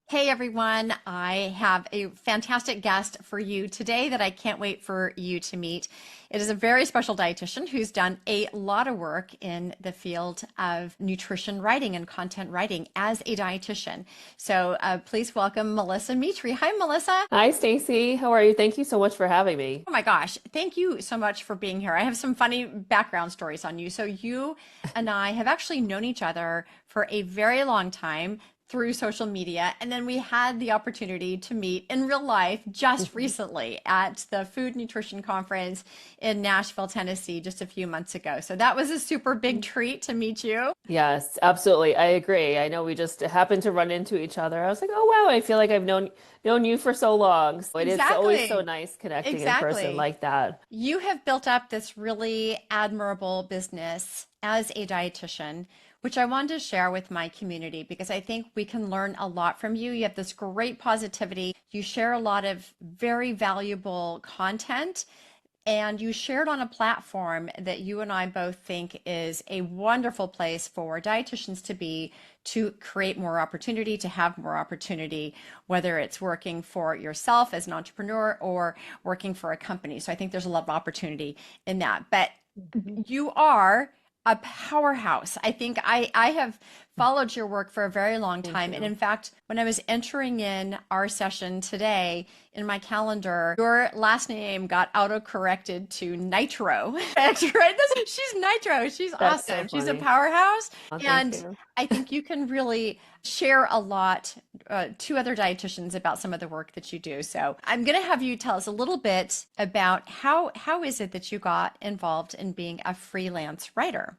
Hey everyone, I have a fantastic guest for you today that I can't wait for you to meet. It is a very special dietitian who's done a lot of work in the field of nutrition writing and content writing as a dietitian. So please welcome Melissa Mitri. Hi, Melissa. Hi, Stacey. How are you? Thank you so much for having me. Oh my gosh, thank you so much for being here. I have some funny background stories on you. So you and I have actually known each other for a very long time through social media. And then we had the opportunity to meet in real life just Mhm. recently at the Food Nutrition Conference in Nashville, Tennessee, just a few months ago. So that was a super big treat to meet you. Yes, absolutely. I agree. I know we just happened to run into each other. I was like, "Oh wow, I feel like I've known you for so long." So it is always so Exactly. nice connecting in person Exactly. like that. You have built up this really admirable business as a dietitian, which I wanted to share with my community because I think we can learn a lot from you. You have this great positivity. You share a lot of very valuable content, and you shared on a platform that you and I both think is a wonderful place for dietitians to be, to create more opportunity, to have more opportunity, whether it's working for yourself as an entrepreneur or working for a company. So I think there's a lot of opportunity in that. But Mhm. you are a powerhouse. I think I have followed your work for a very long Thank time. And you. in fact, when I was entering in our session today in my calendar, your last name got auto-corrected to Nitro. That's right. She's Nitro. She's That's so awesome. She's a funny. powerhouse. Oh, thank And you. I think you can really share a lot to other dietitians about some of the work that you do. So I'm going to have you tell us a little bit about how is it that you got involved in being a freelance writer?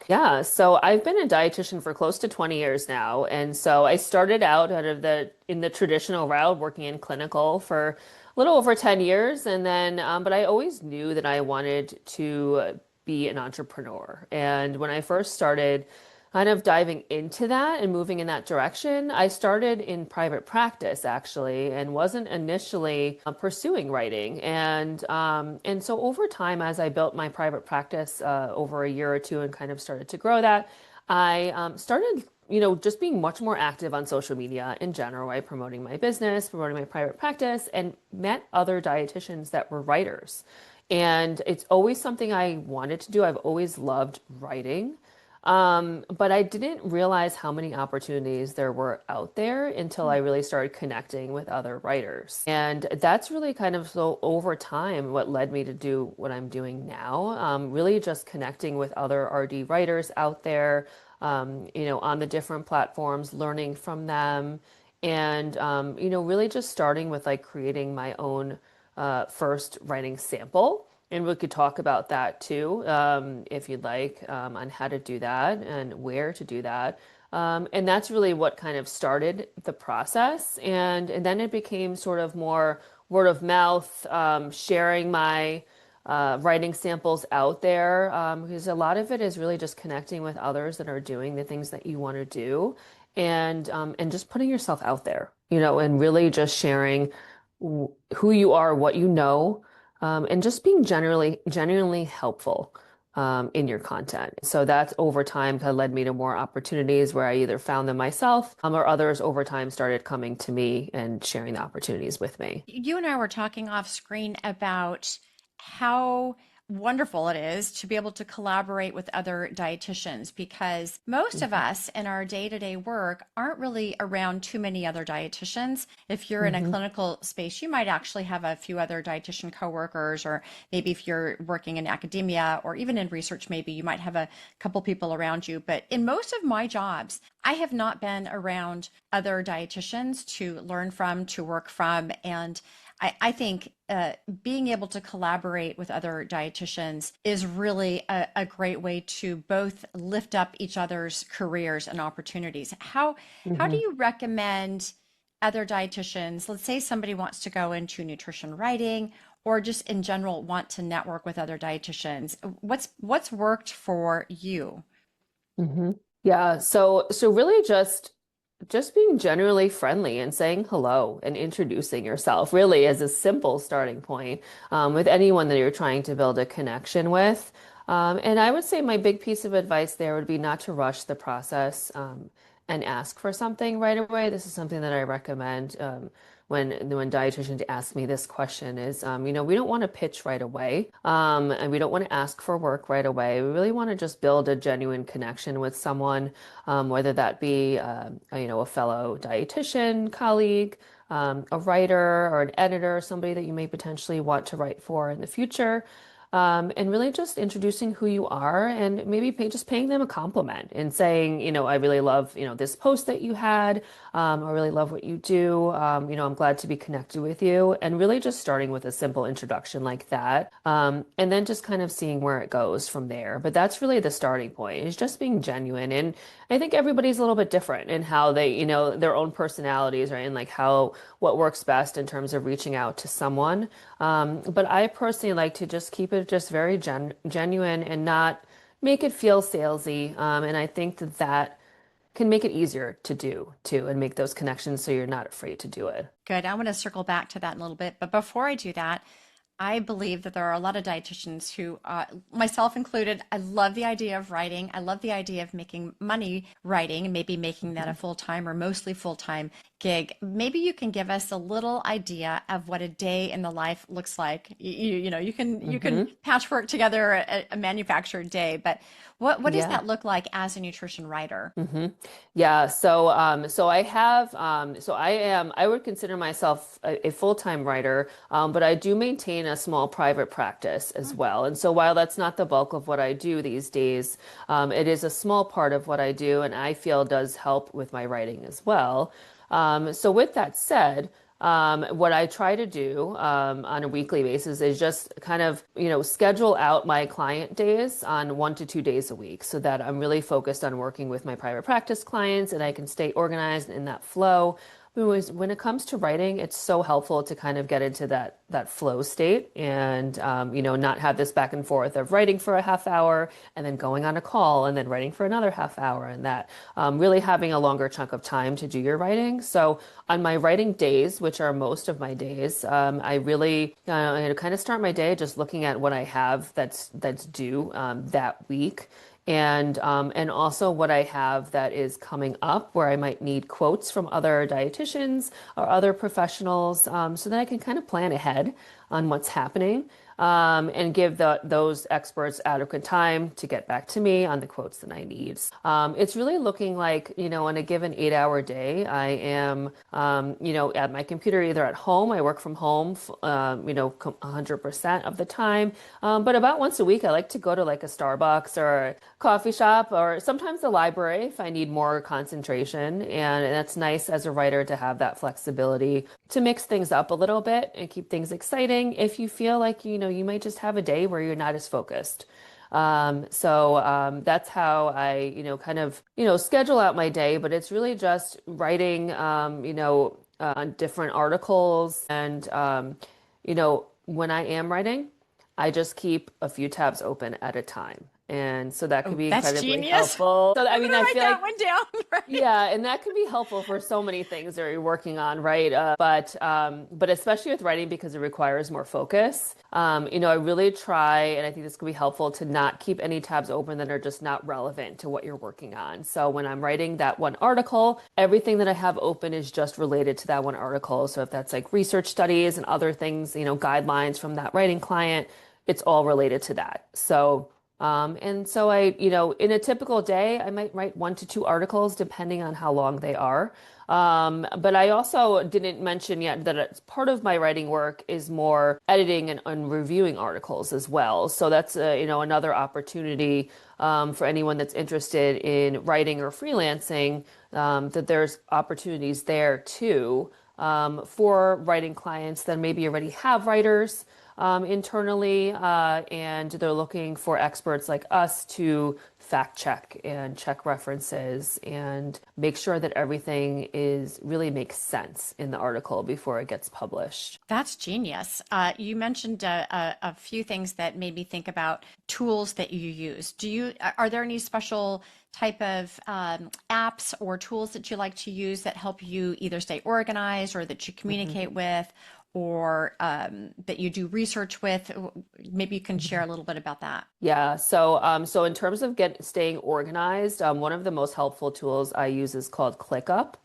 Yeah, so I've been a dietitian for close to 20 years now. And so I started out of the in the traditional route, working in clinical for a little over 10 years. And then, but I always knew that I wanted to be an entrepreneur. And when I first started kind of diving into that and moving in that direction, I started in private practice actually, and wasn't initially pursuing writing. And so over time, as I built my private practice over a year or two and kind of started to grow that, I started, just being much more active on social media in general, right? Promoting my business, promoting my private practice, and met other dietitians that were writers. And it's always something I wanted to do. I've always loved writing. But I didn't realize how many opportunities there were out there until I really started connecting with other writers. And that's really kind of so over time what led me to do what I'm doing now. Really just connecting with other RD writers out there, on the different platforms, learning from them, and really just starting with like creating my own first writing sample. And we could talk about that too, if you'd like, on how to do that and where to do that. And that's really what kind of started the process. And then it became sort of more word of mouth, sharing my writing samples out there, because a lot of it is really just connecting with others that are doing the things that you want to do, and just putting yourself out there, and really just sharing who you are, what you know, and just being genuinely helpful in your content. So that's over time kind of led me to more opportunities where I either found them myself, or others over time started coming to me and sharing the opportunities with me. You and I were talking off screen about how wonderful it is to be able to collaborate with other dietitians because most of Mhm. us in our day-to-day work aren't really around too many other dietitians. If you're in a Mhm. clinical space, you might actually have a few other dietitian coworkers, or maybe if you're working in academia or even in research, maybe you might have a couple people around you. But in most of my jobs, I have not been around other dietitians to learn from, to work from, and I think being able to collaborate with other dietitians is really a great way to both lift up each other's careers and opportunities. How do Mhm. you recommend other dietitians? Let's say somebody wants to go into nutrition writing or just in general want to network with other dietitians. What's worked for you? Mhm. Yeah, so really just being generally friendly and saying hello and introducing yourself really is a simple starting point with anyone that you're trying to build a connection with. And I would say my big piece of advice there would be not to rush the process, and ask for something right away. This is something that I recommend when dietitians ask me this question is, we don't want to pitch right away, and we don't want to ask for work right away. We really want to just build a genuine connection with someone, whether that be, a fellow dietitian colleague, a writer or an editor, somebody that you may potentially want to write for in the future. And really just introducing who you are and maybe just paying them a compliment and saying, I really love, this post that you had. I really love what you do. I'm glad to be connected with you. And really just starting with a simple introduction like that. And then just kind of seeing where it goes from there. But that's really the starting point, is just being genuine. And I think everybody's a little bit different in how they, their own personalities, right? And like what works best in terms of reaching out to someone. But I personally like to just keep it just very genuine and not make it feel salesy. And I think that can make it easier to do too, and make those connections so you're not afraid to do it. Good. I want to circle back to that in a little bit. But before I do that, I believe that there are a lot of dietitians who, myself included, I love the idea of writing. I love the idea of making money writing and maybe making that a full-time or mostly full-time gig. Maybe you can give us a little idea of what a day in the life looks like. You Hmm. can patchwork together a manufactured day, but what does Yeah. that look like as a nutrition writer? Hmm. Yeah. So I have, I would consider myself a full-time writer, but I do maintain a small private practice as well. And so while that's not the bulk of what I do these days, it is a small part of what I do, and I feel does help with my writing as well. So with that said, what I try to do on a weekly basis is just kind of, schedule out my client days on 1 to 2 days a week so that I'm really focused on working with my private practice clients and I can stay organized in that flow. When it comes to writing, it's so helpful to kind of get into that flow state and not have this back and forth of writing for a half hour and then going on a call and then writing for another half hour, and that really having a longer chunk of time to do your writing. So on my writing days, which are most of my days, I really kind of start my day just looking at what I have that's due that week, and also what I have that is coming up where I might need quotes from other dietitians or other professionals, so that I can kind of plan ahead on what's happening, and give those experts adequate time to get back to me on the quotes that I need. It's really looking like, on a given 8-hour day, I am, at my computer, either at home, I work from home, 100% of the time. But about once a week, I like to go to like a Starbucks or a coffee shop or sometimes the library if I need more concentration. And that's nice as a writer to have that flexibility to mix things up a little bit and keep things exciting if you feel like, you might just have a day where you're not as focused. That's how I, kind of, schedule out my day, but it's really just writing, different articles. And, when I am writing, I just keep a few tabs open at a time. And so that could Oh, be that's incredibly genius. helpful. So, I I'm mean, gonna I write feel that like one down, right? yeah, and that can be helpful for so many things that you're working on, right? But especially with writing because it requires more focus. I really try, and I think this could be helpful to not keep any tabs open that are just not relevant to what you're working on. So when I'm writing that one article, everything that I have open is just related to that one article. So if that's like research studies and other things, guidelines from that writing client, it's all related to that. And so in a typical day, I might write 1 to 2 articles depending on how long they are. But I also didn't mention yet that it's part of my writing work is more editing and reviewing articles as well. So that's, another opportunity, for anyone that's interested in writing or freelancing, that there's opportunities there too, for writing clients that maybe already have writers internally, and they're looking for experts like us to fact check and check references and make sure that everything is really makes sense in the article before it gets published. That's genius. You mentioned a few things that made me think about tools that you use. Are there any special type of apps or tools that you like to use that help you either stay organized or that you communicate with? or that you do research with? Maybe you can share a little bit about that. Yeah, so in terms of staying organized, one of the most helpful tools I use is called ClickUp.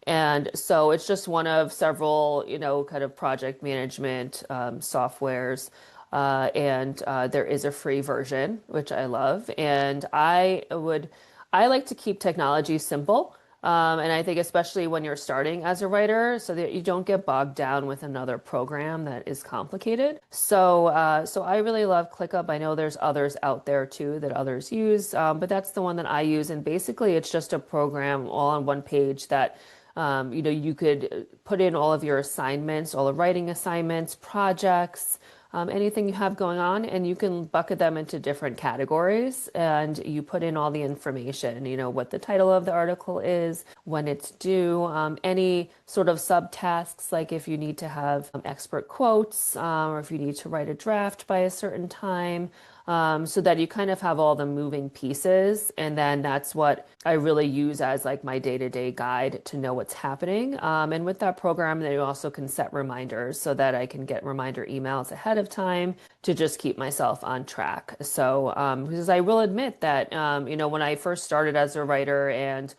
And so it's just one of several, kind of project management softwares. And there is a free version, which I love. And I like to keep technology simple. And I think especially when you're starting as a writer, so that you don't get bogged down with another program that is complicated. So I really love ClickUp. I know there's others out there too that others use, but that's the one that I use. And basically, it's just a program all on one page that you could put in all of your assignments, all the writing assignments, projects, anything you have going on, and you can bucket them into different categories. And you put in all the information, what the title of the article is, when it's due, any sort of subtasks, like if you need to have expert quotes, or if you need to write a draft by a certain time. So that you kind of have all the moving pieces. And then that's what I really use as like my day-to-day guide to know what's happening. And with that program, then you also can set reminders so that I can get reminder emails ahead of time to just keep myself on track. So, because I will admit that, when I first started as a writer and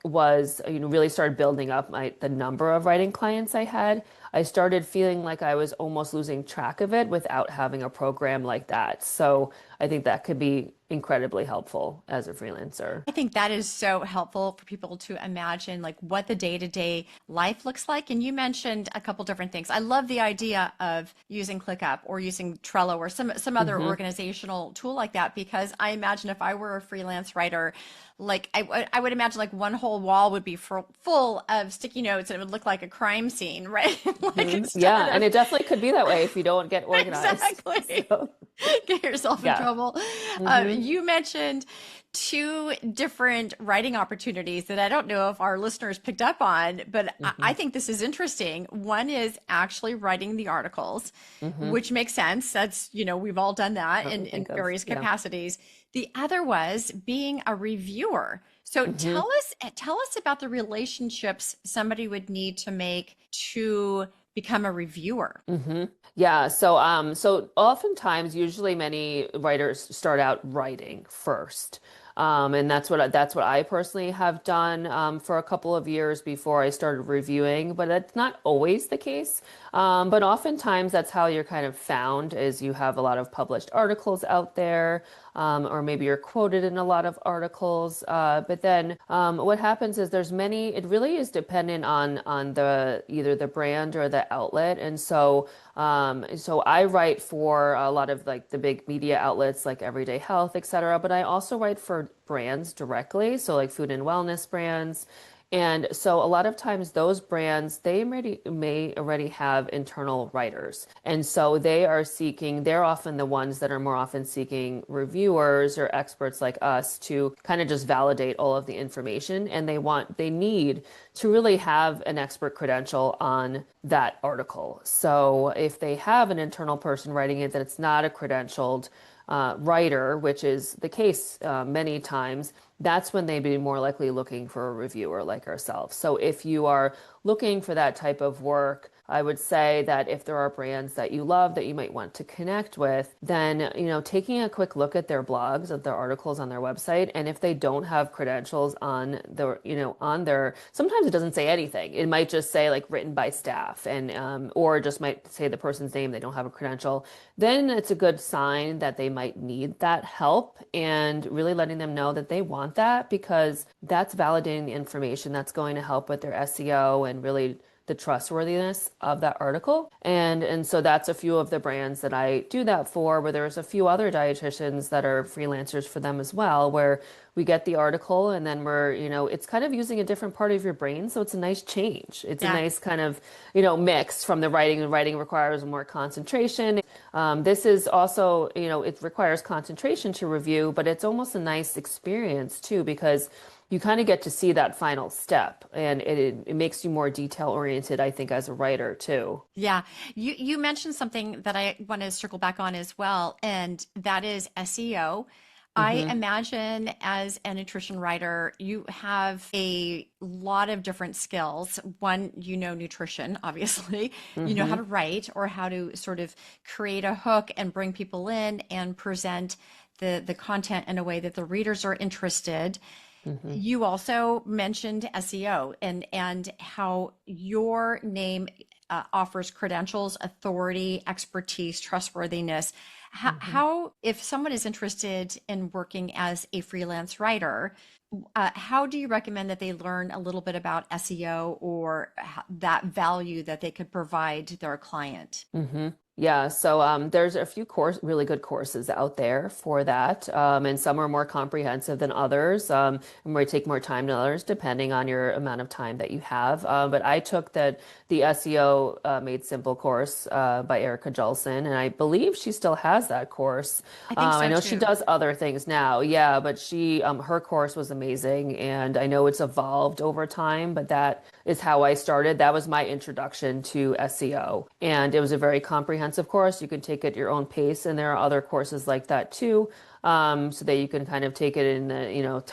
really started building up the number of writing clients I had, I started feeling like I was almost losing track of it without having a program like that. So I think that could be incredibly helpful as a freelancer. I think that is so helpful for people to imagine like what the day-to-day life looks like. And you mentioned a couple different things. I love the idea of using ClickUp or using Trello or some other organizational tool like that, because I imagine if I were a freelance writer, like I would imagine like one whole wall would be full of sticky notes and it would look like a crime scene, right? Yeah, and it definitely could be that way if you don't get organized. Exactly. So, Get yourself in trouble. You mentioned two different writing opportunities that I don't know if our listeners picked up on, but I think this is interesting. One is actually writing the articles, which makes sense. That's, we've all done that in various capacities. The other was being a reviewer. So tell us about the relationships somebody would need to make to become a reviewer. Yeah, so oftentimes, usually many writers start out writing first. And that's what I personally have done for a couple of years before I started reviewing, but that's not always the case. But oftentimes that's how you're kind of found, is you have a lot of published articles out there, or maybe you're quoted in a lot of articles. But then what happens is it really is dependent on either the brand or the outlet. And so I write for a lot of like the big media outlets like Everyday Health, et cetera, but I also write for brands directly. So like food and wellness brands. And so a lot of times those brands, they may already have internal writers. And so they're often the ones that are more often seeking reviewers or experts like us to kind of just validate all of the information. And they need to really have an expert credential on that article. So if they have an internal person writing it, that it's not a credentialed writer, which is the case many times, that's when they'd be more likely looking for a reviewer like ourselves. So if you are looking for that type of work, I would say that if there are brands that you love that you might want to connect with, then, taking a quick look at their blogs, at their articles on their website, and if they don't have credentials on sometimes it doesn't say anything. It might just say like written by staff or just might say the person's name, they don't have a credential. Then it's a good sign that they might need that help, and really letting them know that they want that, because that's validating the information that's going to help with their SEO and really the trustworthiness of that article. And so that's a few of the brands that I do that for, where there's a few other dietitians that are freelancers for them as well, where we get the article and then it's kind of using a different part of your brain. So it's a nice change. It's a nice kind of, mix from the writing, and writing requires more concentration. This is also, it requires concentration to review, but it's almost a nice experience too, because you kind of get to see that final step, and it makes you more detail oriented, I think, as a writer too. Yeah. You mentioned something that I want to circle back on as well, and that is SEO. I Hmm. imagine as a nutrition writer, you have a lot of different skills. One, you know nutrition, obviously. You know how to Hmm. write or how to sort of create a hook and bring people in and present the content in a way that the readers are interested. Hmm. You also mentioned SEO and how your name offers credentials, authority, expertise, trustworthiness. Hmm. If someone is interested in working as a freelance writer, how do you recommend that they learn a little bit about SEO or that value that they could provide to their client? Hmm. Yeah, so there's a few really good courses out there for that, and some are more comprehensive than others, and might take more time than others, depending on your amount of time that you have. But I took the SEO Made Simple course by Erica Jolson, and I believe she still has that course. I think I so know she too. does other things now, yeah, but her course was amazing, and I know it's evolved over time, but that is how I started. That was my introduction to SEO. And it was a very comprehensive course. You can take it at your own pace, and there are other courses like that too. So that you can kind of take it in the,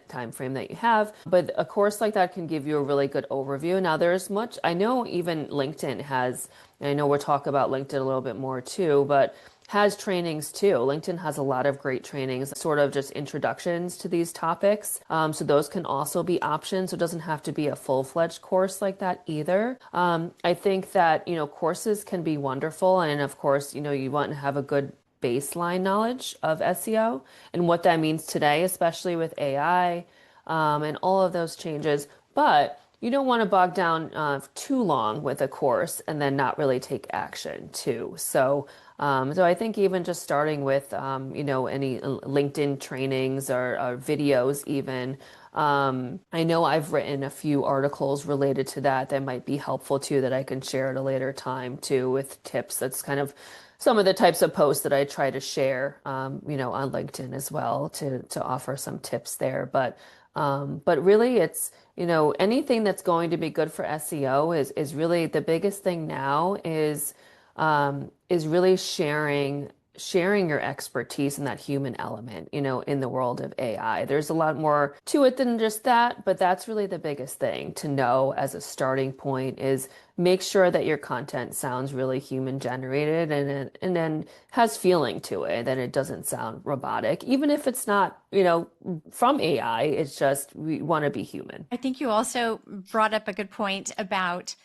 time frame that you have. But a course like that can give you a really good overview. Now, there's much, I know even LinkedIn has, and I know we'll talk about LinkedIn a little bit more too, but has trainings too. LinkedIn has a lot of great trainings, sort of just introductions to these topics. So those can also be options. So it doesn't have to be a full-fledged course like that either. I think that, courses can be wonderful. And of course, you want to have a good baseline knowledge of SEO and what that means today, especially with AI, and all of those changes. But you don't want to bog down too long with a course and then not really take action too. So I think even just starting with, any LinkedIn trainings or videos even. I know I've written a few articles related to that that might be helpful too, that I can share at a later time too, with tips. That's kind of some of the types of posts that I try to share, on LinkedIn as well to offer some tips there. But really, it's anything that's going to be good for SEO is really the biggest thing now is really sharing your expertise and that human element, in the world of AI. There's a lot more to it than just that, but that's really the biggest thing to know as a starting point is make sure that your content sounds really human generated and then has feeling to it, that it doesn't sound robotic, even if it's not, from AI. It's just we want to be human. I think you also brought up a good point about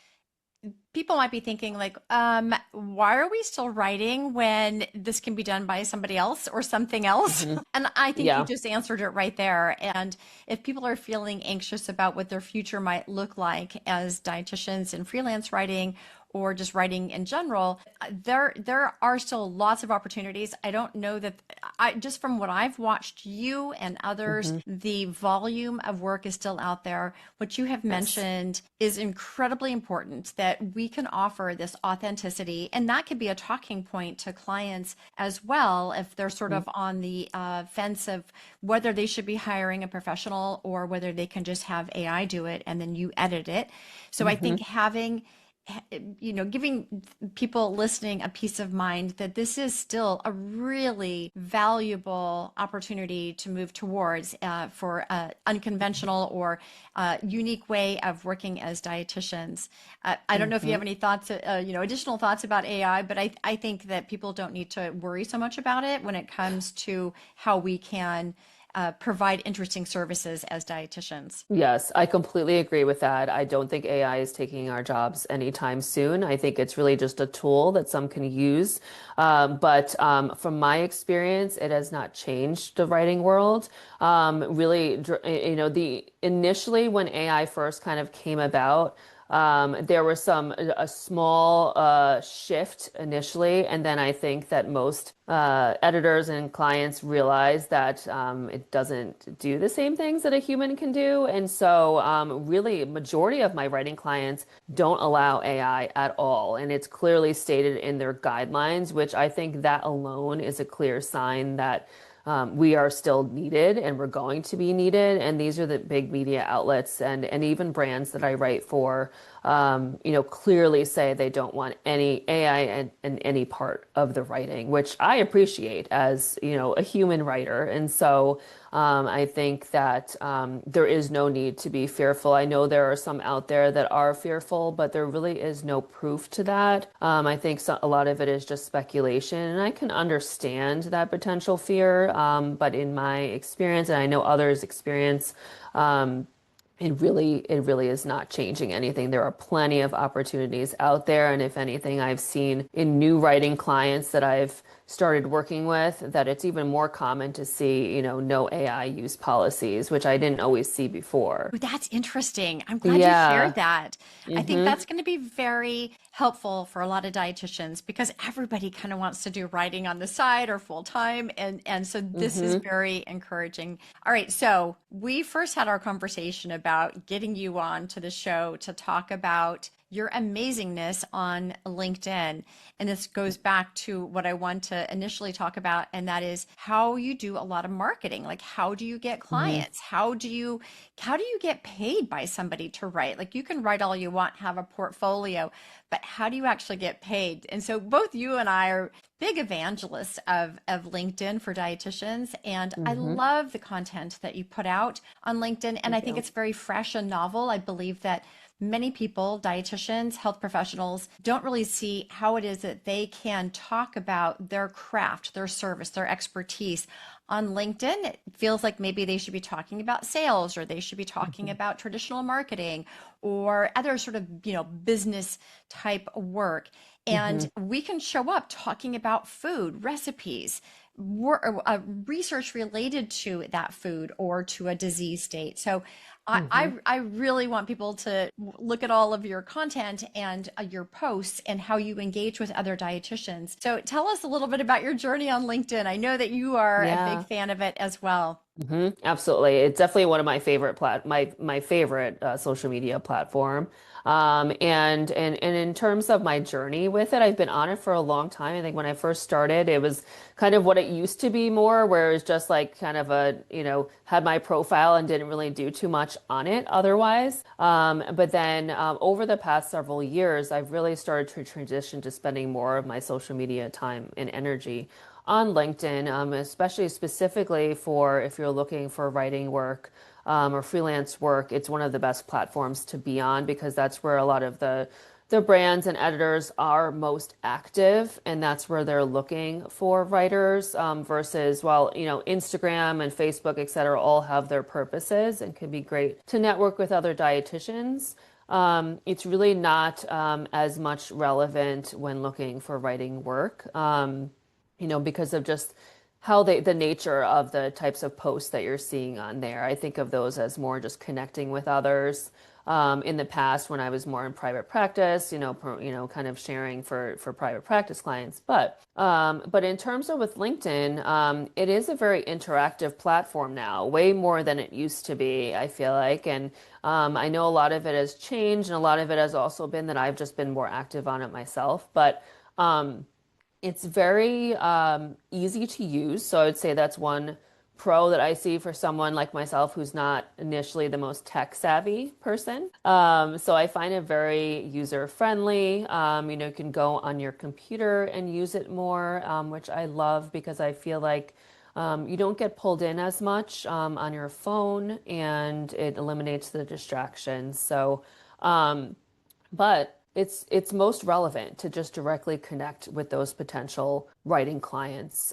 people might be thinking like, why are we still writing when this can be done by somebody else or something else? Hmm. And I think you Yeah. just answered it right there. And if people are feeling anxious about what their future might look like as dietitians in freelance writing or just writing in general, there are still lots of opportunities. I don't know that I just from what I've watched you and others, Hmm. the volume of work is still out there. What you have Yes. mentioned is incredibly important that we can offer this authenticity, and that could be a talking point to clients as well if they're sort Mhm. of on the fence of whether they should be hiring a professional or whether they can just have AI do it and then you edit it. So I think Hmm. having giving people listening a peace of mind that this is still a really valuable opportunity to move towards for an unconventional or unique way of working as dietitians. I don't know if you have Hmm. any thoughts, additional thoughts about AI, but I think that people don't need to worry so much about it when it comes to how we can provide interesting services as dietitians. Yes, I completely agree with that. I don't think AI is taking our jobs anytime soon. I think it's really just a tool that some can use. But from my experience, it has not changed the writing world. Really, the initially when AI first kind of came about, there was a small shift initially, and then I think that most editors and clients realize that it doesn't do the same things that a human can do, and so really, majority of my writing clients don't allow AI at all, and it's clearly stated in their guidelines, which I think that alone is a clear sign that we are still needed and we're going to be needed. And these are the big media outlets and even brands that I write for. clearly say they don't want any AI in any part of the writing, which I appreciate as, a human writer. And so I think that there is no need to be fearful. I know there are some out there that are fearful, but there really is no proof to that. I think a lot of it is just speculation, and I can understand that potential fear. But in my experience, and I know others' experience, it really is not changing anything. There are plenty of opportunities out there. And if anything, I've seen in new writing clients that I've started working with that it's even more common to see, no AI use policies, which I didn't always see before. Ooh, that's interesting. I'm glad you shared Yeah. that. I think Mm-hmm. that's going to be very helpful for a lot of dietitians because everybody kind of wants to do writing on the side or full time. And so this is Mm-hmm. very encouraging. All right. So we first had our conversation about getting you on to the show to talk about your amazingness on LinkedIn. And this goes back to what I want to initially talk about, and that is how you do a lot of marketing. Like, how do you get Mm-hmm. clients? How do you get paid by somebody to write? Like, you can write all you want, have a portfolio, but how do you actually get paid? And so both you and I are big evangelists of LinkedIn for dietitians. And I Mm-hmm. love the content that you put out on LinkedIn. And I Thank think you. it's very fresh and novel. I believe that many people, dietitians, health professionals, don't really see how it is that they can talk about their craft, their service, their expertise. On LinkedIn, it feels like maybe they should be talking about sales, or they should be talking Mm-hmm. about traditional marketing or other sort of, business type work. Mm-hmm. And we can show up talking about food, recipes, research related to that food or to a disease state. So I, Mm-hmm. I, I really want people to look at all of your content and your posts and how you engage with other dietitians. So tell us a little bit about your journey on LinkedIn. I know that you are a big Yeah. fan of it as well. Absolutely. It's definitely one of my favorite my favorite social media platform. And in terms of my journey with it, I've been on it for a long time. I think when I first started, it was kind of what it used to be more, where it was just like kind of had my profile and didn't really do too much on it otherwise. But then over the past several years, I've really started to transition to spending more of my social media time and energy on LinkedIn, especially specifically for if you're looking for writing work or freelance work. It's one of the best platforms to be on because that's where a lot of the brands and editors are most active, and that's where they're looking for writers versus, well, Instagram and Facebook, et cetera, all have their purposes and can be great to network with other dietitians. It's really not as much relevant when looking for writing work. Because of just how the nature of the types of posts that you're seeing on there. I think of those as more just connecting with others. In the past, when I was more in private practice, kind of sharing for private practice clients. But in terms of with LinkedIn, it is a very interactive platform now, way more than it used to be, I feel like. And I know a lot of it has changed, and a lot of it has also been that I've just been more active on it myself. But it's very easy to use. So I would say that's one pro that I see for someone like myself who's not initially the most tech savvy person. So I find it very user friendly. You can go on your computer and use it more, which I love because I feel like you don't get pulled in as much on your phone, and it eliminates the distractions. But it's most relevant to just directly connect with those potential writing clients.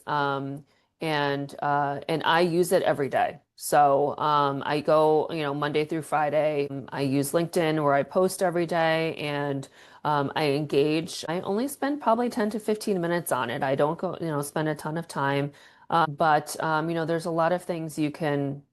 And I use it every day. So I go, Monday through Friday. I use LinkedIn where I post every day, and I engage. I only spend probably 10 to 15 minutes on it. I don't go, spend a ton of time. But there's a lot of things you can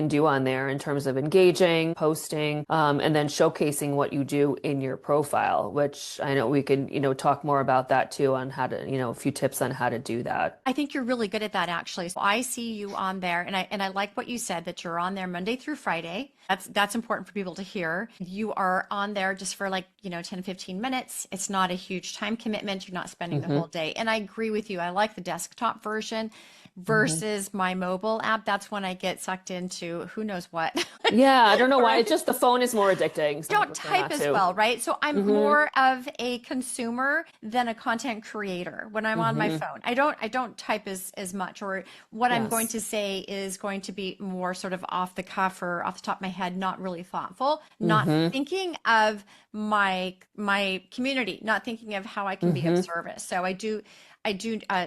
do on there in terms of engaging, posting, and then showcasing what you do in your profile, which I know we could, talk more about that too on how to, a few tips on how to do that. I think you're really good at that actually. So I see you on there, and I like what you said that you're on there Monday through Friday. That's important for people to hear. You are on there just for like, 10 to 15 minutes. It's not a huge time commitment. You're not spending the Hmm. whole day. And I agree with you. I like the desktop version Mhm. versus my mobile app, that's when I get sucked into who knows what. Yeah, I don't know why. Or It's just the phone is more addicting, so I don't prefer type not as to. well, right? So I'm Hmm. more of a consumer than a content creator when I'm on my Hmm. phone. I don't type as much, or what I'm going Yes. to say is going to be more sort of off the cuff or off the top of my head, not really thoughtful, not Hmm. thinking of my community, not thinking of how I can be of Hmm. service. So I do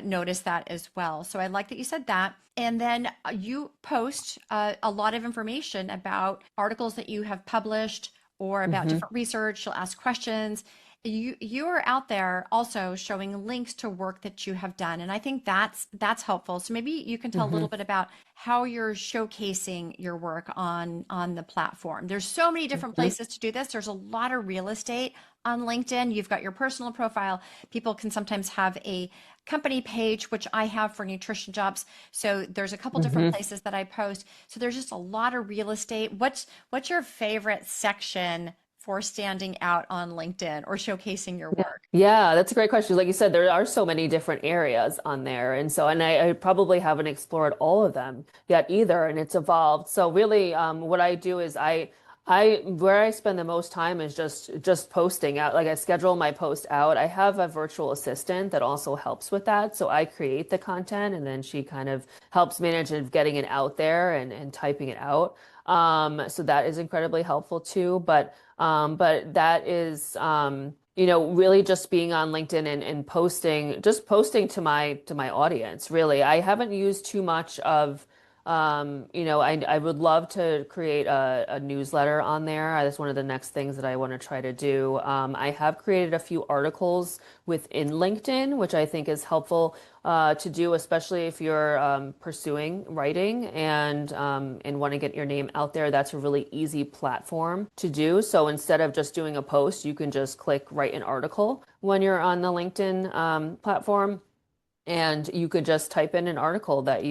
notice that as well. So I like that you said that. And then you post a lot of information about articles that you have published or about Hmm. different research. You'll ask questions. You are out there also showing links to work that you have done, and I think that's helpful. So maybe you can tell a Hmm. little bit about how you're showcasing your work on the platform. There's so many different Hmm. places to do this. There's a lot of real estate on LinkedIn. You've got your personal profile. People can sometimes have a company page, which I have for NutritionJobs. So there's a couple different Hmm. places that I post. So there's just a lot of real estate. What's your favorite section for standing out on LinkedIn or showcasing your Yeah. work? Yeah, that's a great question. Like you said, there are so many different areas on there. And so, and I probably haven't explored all of them yet either, and it's evolved. So really, what I do is where I spend the most time is just posting out. Like I schedule my post out. I have a virtual assistant that also helps with that. So I create the content and then she kind of helps manage of getting it out there and typing it out. So that is incredibly helpful too. But that is, really just being on LinkedIn and posting, just posting to my audience, really. I haven't used too much of, I would love to create a newsletter on there. That's one of the next things that I want to try to do. I have created a few articles within LinkedIn, which I think is helpful to do, especially if you're pursuing writing and want to get your name out there. That's a really easy platform to do. So instead of just doing a post, you can just click write an article when you're on the LinkedIn platform. And you could just type in an article that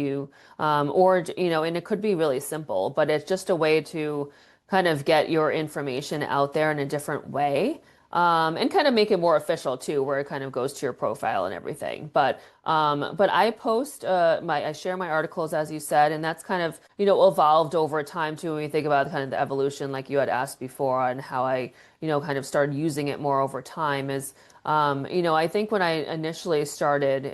and it could be really simple, but it's just a way to kind of get your information out there in a different way. And kind of make it more official too, where it kind of goes to your profile and everything. But I post I share my articles as you said, and that's kind of, evolved over time too when you think about kind of the evolution like you had asked before on how I, kind of started using it more over time is I think when I initially started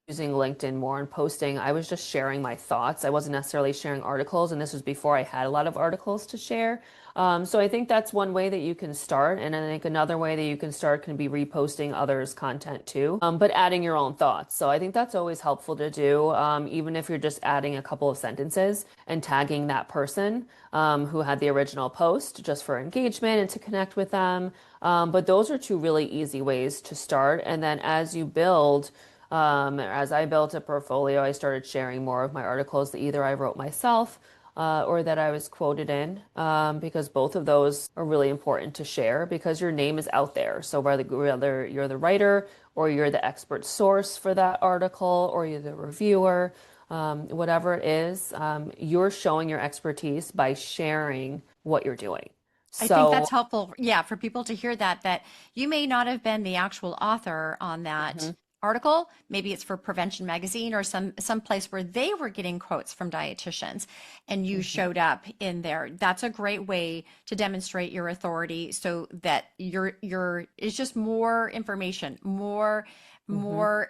using LinkedIn more and posting, I was just sharing my thoughts. I wasn't necessarily sharing articles, and this was before I had a lot of articles to share. So I think that's one way that you can start, and I think another way that you can start can be reposting others' content too, but adding your own thoughts. So I think that's always helpful to do, even if you're just adding a couple of sentences and tagging that person who had the original post just for engagement and to connect with them. But those are two really easy ways to start. And then as you build, as I built a portfolio, I started sharing more of my articles that either I wrote myself or that I was quoted in, because both of those are really important to share because your name is out there. So whether you're the writer or you're the expert source for that article or you're the reviewer, whatever it is, you're showing your expertise by sharing what you're doing. I think So, that's helpful, yeah, for people to hear that you may not have been the actual author on that mhm, article. Maybe it's for Prevention Magazine or some place where they were getting quotes from dietitians and you mhm, showed up in there. That's a great way to demonstrate your authority so that your it's just more information, mhm, more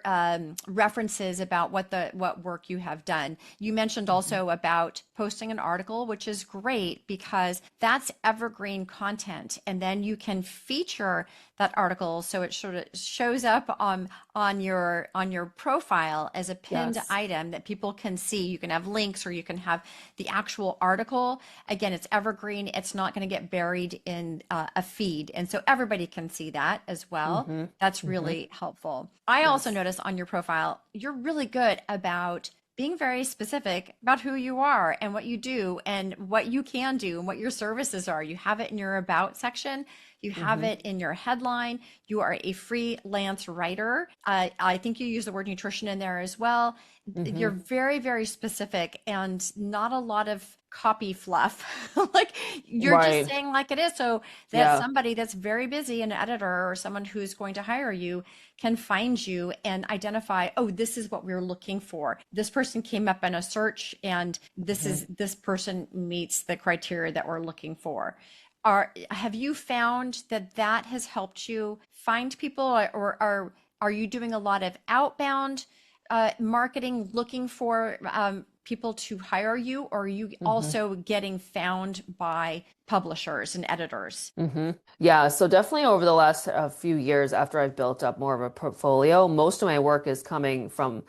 references about what work you have done. You mentioned mhm. also about posting an article, which is great because that's evergreen content, and then you can feature that article so it sort of shows up on your profile as a pinned Yes. item that people can see. You can have links or you can have the actual article. Again, it's evergreen. It's not going to get buried in a feed, and so everybody can see that as well. Hmm. That's Hmm. really helpful. I also Yes. notice on your profile, you're really good about being very specific about who you are and what you do and what you can do and what your services are. You have it in your about section. You have hmm it in your headline. You are a freelance writer. I think you use the word nutrition in there as well. You're hmm very, very specific and not a lot of copy fluff. Like you're just Right. saying like it is. So that Yeah. somebody that's very busy, an editor or someone who's going to hire you, can find you and identify, oh, this is what we're looking for. This person came up in a search and hmm this person meets the criteria that we're looking for. Have you found that that has helped you find people, or are you doing a lot of outbound marketing, looking for people to hire you, or are you hmm also getting found by publishers and editors? Yeah, so definitely over the last few years after I've built up more of a portfolio, most of my work is coming from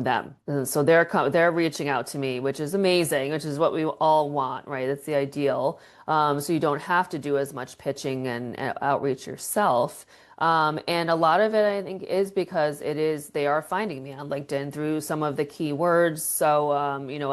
them. And so they're reaching out to me, which is amazing, which is what we all want, right? That's the ideal. So you don't have to do as much pitching and outreach yourself. And a lot of it, I think, is because they are finding me on LinkedIn through some of the keywords. So,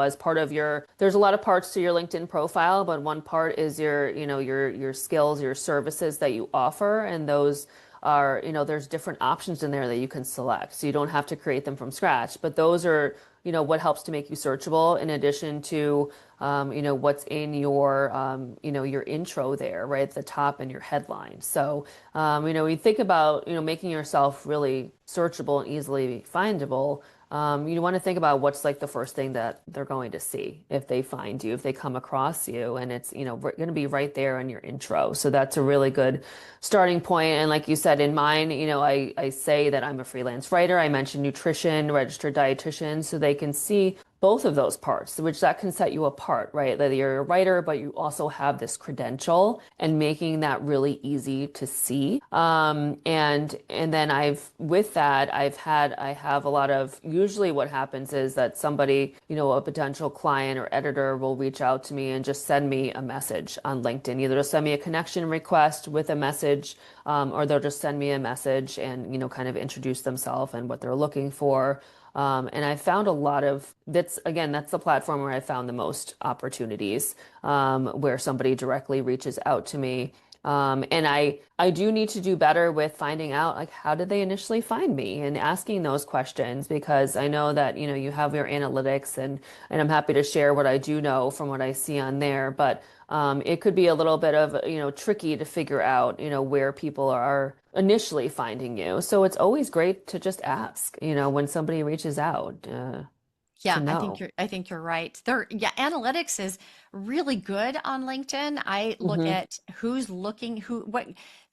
as part of there's a lot of parts to your LinkedIn profile, but one part is your skills, your services that you offer. And those are, there's different options in there that you can select. So you don't have to create them from scratch, but those are, what helps to make you searchable in addition to, what's in your intro there, right at the top and your headline. So, we think about, making yourself really searchable and easily findable. You want to think about what's like the first thing that they're going to see if they find you, if they come across you, and it's, going to be right there in your intro. So that's a really good starting point. And like you said, in mine, I say that I'm a freelance writer. I mentioned nutrition, registered dietitian, so they can see both of those parts, which that can set you apart, right? That you're a writer, but you also have this credential and making that really easy to see. And then with that, I have a lot of, usually what happens is that somebody, a potential client or editor will reach out to me and just send me a message on LinkedIn. Either they'll send me a connection request with a message, or they'll just send me a message and, kind of introduce themselves and what they're looking for. And I found a lot of that's the platform where I found the most opportunities, where somebody directly reaches out to me. And I do need to do better with finding out like how did they initially find me and asking those questions because I know that, you have your analytics and I'm happy to share what I do know from what I see on there. But it could be a little bit of, tricky to figure out, where people are initially finding you. So it's always great to just ask, when somebody reaches out, to Yeah, know. I think you're right. Yeah, analytics is really good on LinkedIn. I look hmm at who's looking, what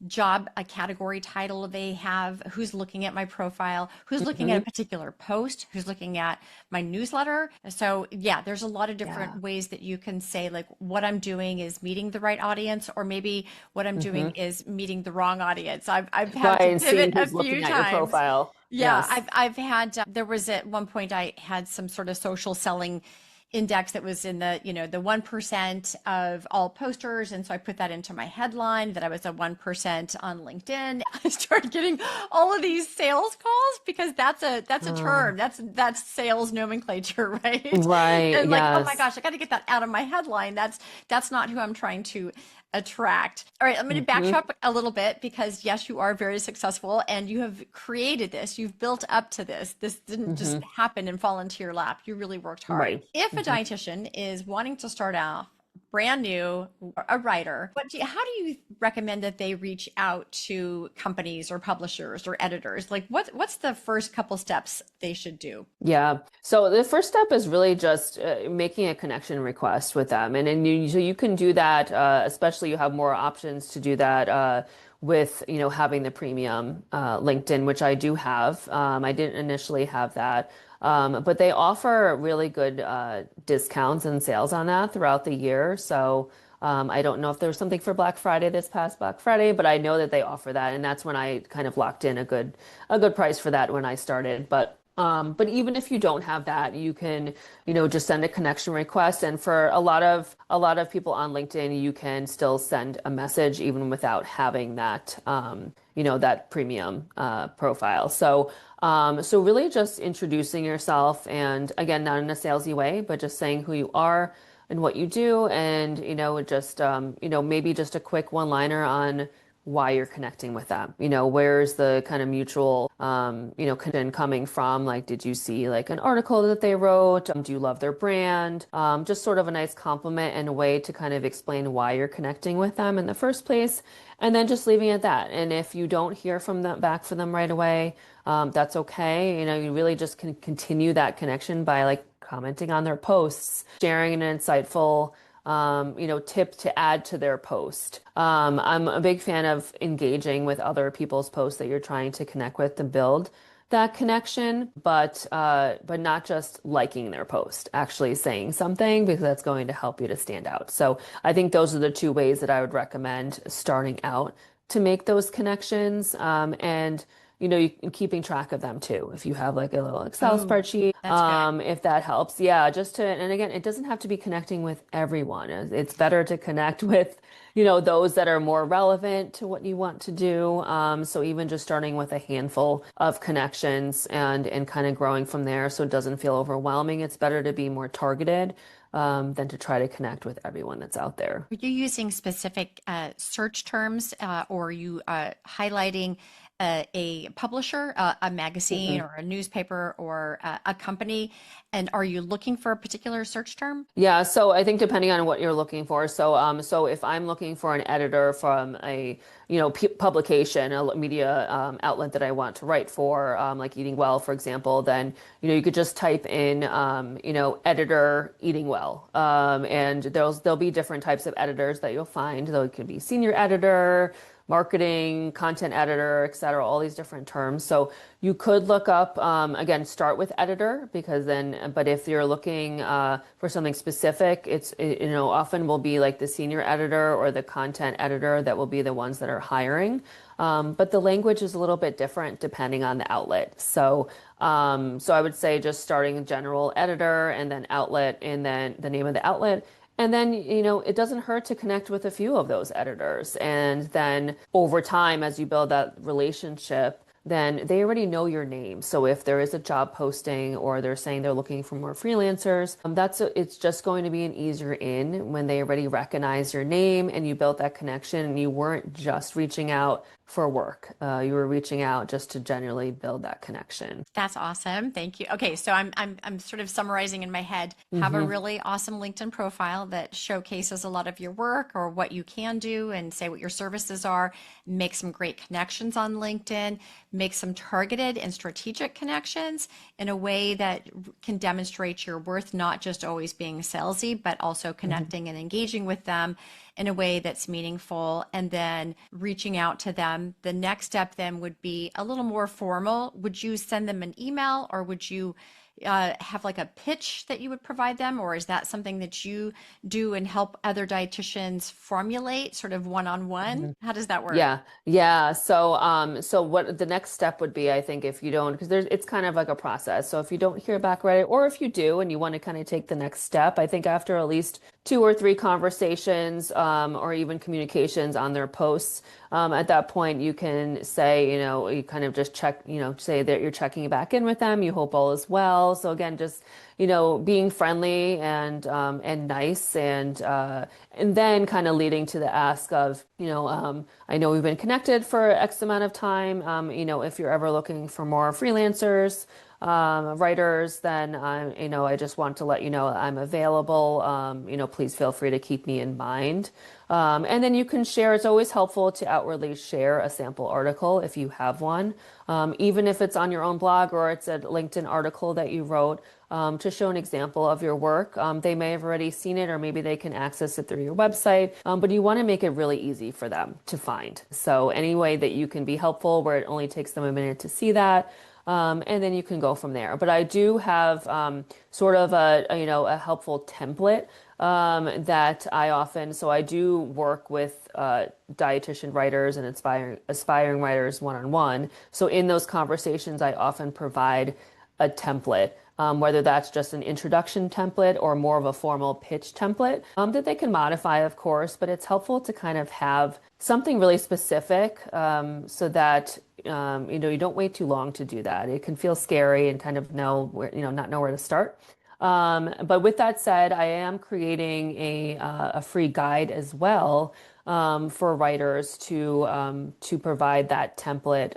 job, a category title they have, who's looking at my profile, who's looking at a hmm particular post, who's looking at my newsletter. So yeah, there's a lot of Yeah. different ways that you can say like what I'm doing is meeting the right audience, or maybe what I'm doing hmm is meeting the wrong audience. I've had to Right. And pivot seeing a who's few looking at your times. profile. Yeah, Yes. I've had there was at one point I had some sort of social selling index that was in the, the 1% of all posters, and so I put that into my headline that I was a 1% on LinkedIn. I started getting all of these sales calls because that's a term. Uh, That's sales nomenclature, right? right. And like, oh my Yes. gosh, I got to get that out of my headline. That's not who I'm trying to attract. All right, I'm going to hmm backtrack a little bit because yes, you are very successful and you have created this. You've built up to this. This didn't just hmm happen and fall into your lap. You really worked hard. Right. If a hmm dietitian is wanting to start out brand new, a writer, how do you recommend that they reach out to companies or publishers or editors? Like what's the first couple steps they should do? Yeah. So the first step is really just making a connection request with them. So you can do that, especially you have more options to do that with, having the premium LinkedIn, which I do have. I didn't initially have that. But they offer really good discounts and sales on that throughout the year. So I don't know if there was something for Black Friday this past Black Friday, but I know that they offer that, and that's when I kind of locked in a good price for that when I started. But even if you don't have that, you can, just send a connection request. And for a lot of people on LinkedIn, you can still send a message even without having that premium profile. So really just introducing yourself, and again, not in a salesy way, but just saying who you are and what you do, and just maybe just a quick one-liner on why you're connecting with them. Where's the kind of mutual, connection coming from? Like, did you see like an article that they wrote? Do you love their brand? Just sort of a nice compliment and a way to kind of explain why you're connecting with them in the first place. And then just leaving it at that. And if you don't hear from them back from them right away, that's okay. You really just can continue that connection by like commenting on their posts, sharing an insightful tip to add to their post. I'm a big fan of engaging with other people's posts that you're trying to connect with to build that connection, but not just liking their post, actually saying something because that's going to help you to stand out. So I think those are the two ways that I would recommend starting out to make those connections. And keeping track of them too. If you have like a little Excel Oh, spreadsheet, that's good. if that helps. Yeah, and again, it doesn't have to be connecting with everyone. It's better to connect with, those that are more relevant to what you want to do. So even just starting with a handful of connections and kind of growing from there so it doesn't feel overwhelming. It's better to be more targeted, than to try to connect with everyone that's out there. Are you using specific search terms, or are you highlighting a publisher, a magazine, or a newspaper, or a company? And are you looking for a particular search term? Yeah, so I think depending on what you're looking for. So if I'm looking for an editor from a, publication, a media outlet that I want to write for, like Eating Well, for example, then, you could just type in, editor Eating Well. And there'll be different types of editors that you'll find. Though it could be senior editor, marketing, content editor, et cetera, all these different terms. So you could look up, again, start with editor but if you're looking for something specific, often will be like the senior editor or the content editor that will be the ones that are hiring. But the language is a little bit different depending on the outlet. So I would say just starting general editor and then outlet and then the name of the outlet. And then, it doesn't hurt to connect with a few of those editors. And then over time, as you build that relationship, then they already know your name. So if there is a job posting or they're saying they're looking for more freelancers, it's just going to be an easier in when they already recognize your name and you built that connection and you weren't just reaching out for work. You were reaching out just to generally build that connection. That's awesome. Thank you. Okay, so I'm sort of summarizing in my head. Have a Hmm. really awesome LinkedIn profile that showcases a lot of your work or what you can do and say what your services are. Make some great connections on LinkedIn. Make some targeted and strategic connections in a way that can demonstrate your worth, not just always being salesy, but also connecting and engaging with them in a way that's meaningful, and then reaching out to them. The next step then would be a little more formal. Would you send them an email, or would you have like a pitch that you would provide them, or is that something that you do and help other dietitians formulate sort of one-on-one? How does that work? Yeah, yeah. So what the next step would be, I think, if you don't, because it's kind of like a process. So if you don't hear back right, or if you do and you want to kind of take the next step, I think after at least two or three conversations, or even communications on their posts, at that point you can say, you kind of just check, say that you're checking back in with them. You hope all is well. So again, just being friendly and nice and then kind of leading to the ask of, I know we've been connected for X amount of time. If you're ever looking for more freelancers, writers, then I just want to let you know I'm available. Please feel free to keep me in mind. And then you can share. It's always helpful to outwardly share a sample article if you have one, even if it's on your own blog or it's a LinkedIn article that you wrote, to show an example of your work. They may have already seen it, or maybe they can access it through your website, but you want to make it really easy for them to find. So any way that you can be helpful where it only takes them a minute to see that. And then you can go from there. But I do have sort of a helpful template that I often, so I do work with dietitian writers and aspiring writers one-on-one. So in those conversations, I often provide a template, whether that's just an introduction template or more of a formal pitch template, that they can modify, of course, but it's helpful to kind of have something really specific, so that you don't wait too long to do that. It can feel scary and kind of not know where to start. But with that said, I am creating a free guide as well, for writers to provide that template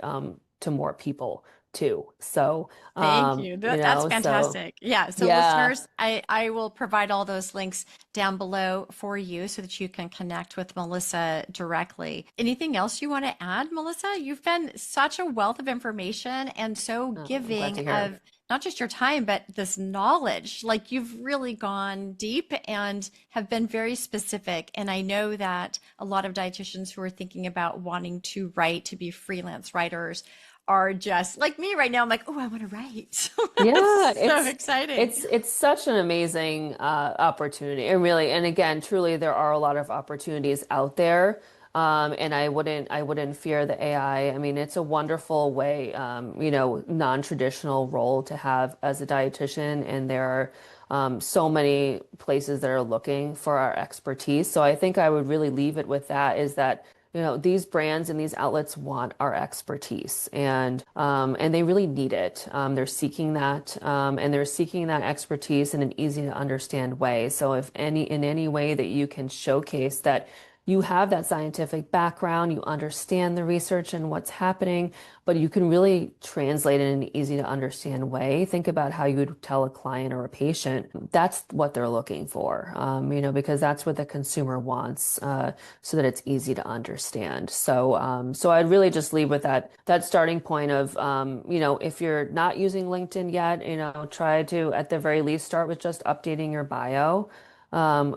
to more people too. So, Thank you. That's so fantastic. Yeah. So yeah. listeners, I will provide all those links down below for you so that you can connect with Melissa directly. Anything else you want to add, Melissa? You've been such a wealth of information and so I'm glad giving to hear. of not just your time, but this knowledge. Like you've really gone deep and have been very specific. And I know that a lot of dietitians who are thinking about wanting to write, to be freelance writers, are just like me right now. I'm like, oh, I want to write. Yeah, So exciting. it's such an amazing opportunity. And really, and again, truly there are a lot of opportunities out there. And I wouldn't fear the AI. I mean, it's a wonderful way, non-traditional role to have as a dietitian, and there are so many places that are looking for our expertise. So I think I would really leave it with that is that these brands and these outlets want our expertise, and they really need it. They're seeking that, and they're seeking that expertise in an easy to understand way. So if in any way that you can showcase that you have that scientific background, you understand the research and what's happening, but you can really translate it in an easy to understand way. Think about how you would tell a client or a patient. That's what they're looking for, because that's what the consumer wants, so that it's easy to understand. So I'd really just leave with that starting point of, if you're not using LinkedIn yet, try to at the very least start with just updating your bio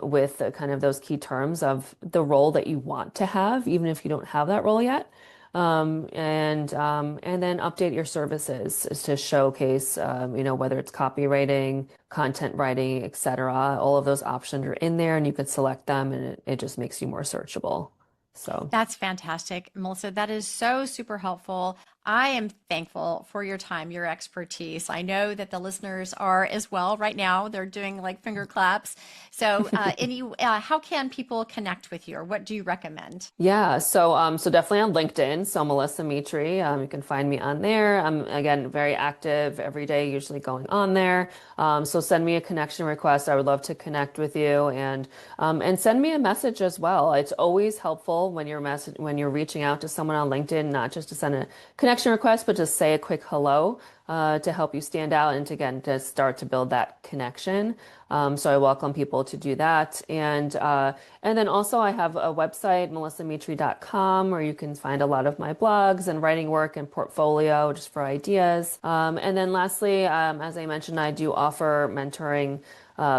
with kind of those key terms of the role that you want to have, even if you don't have that role yet. And then update your services to showcase, whether it's copywriting, content writing, etc. All of those options are in there, and you could select them, and it just makes you more searchable. So. That's fantastic, Melissa. That is so super helpful. I am thankful for your time, your expertise. I know that the listeners are as well right now. They're doing like finger claps. So, how can people connect with you, or what do you recommend? Yeah, so definitely on LinkedIn. So Melissa Mitri, you can find me on there. I'm again very active every day, usually going on there. So send me a connection request. I would love to connect with you, and send me a message as well. It's always helpful when you're reaching out to someone on LinkedIn, not just to send a connection request, but just say a quick hello. To help you stand out and to, again, to start to build that connection. So I welcome people to do that. And then also I have a website, melissamitri.com, where you can find a lot of my blogs and writing work and portfolio just for ideas. And then lastly, as I mentioned, I do offer mentoring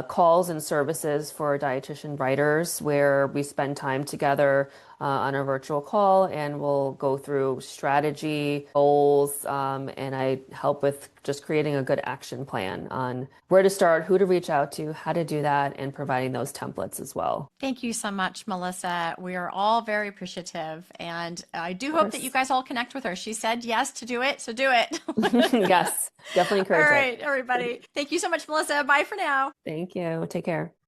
calls and services for dietitian writers where we spend time together on a virtual call, and we'll go through strategy, goals, and I help with just creating a good action plan on where to start, who to reach out to, how to do that, and providing those templates as well. Thank you so much, Melissa. We are all very appreciative, and I do Of hope that you course. guys all connect with her. She said yes to do it, so do it. Yes, definitely All encourage it. right, everybody. Thank you so much, Melissa. Bye for now. Thank you. Take care.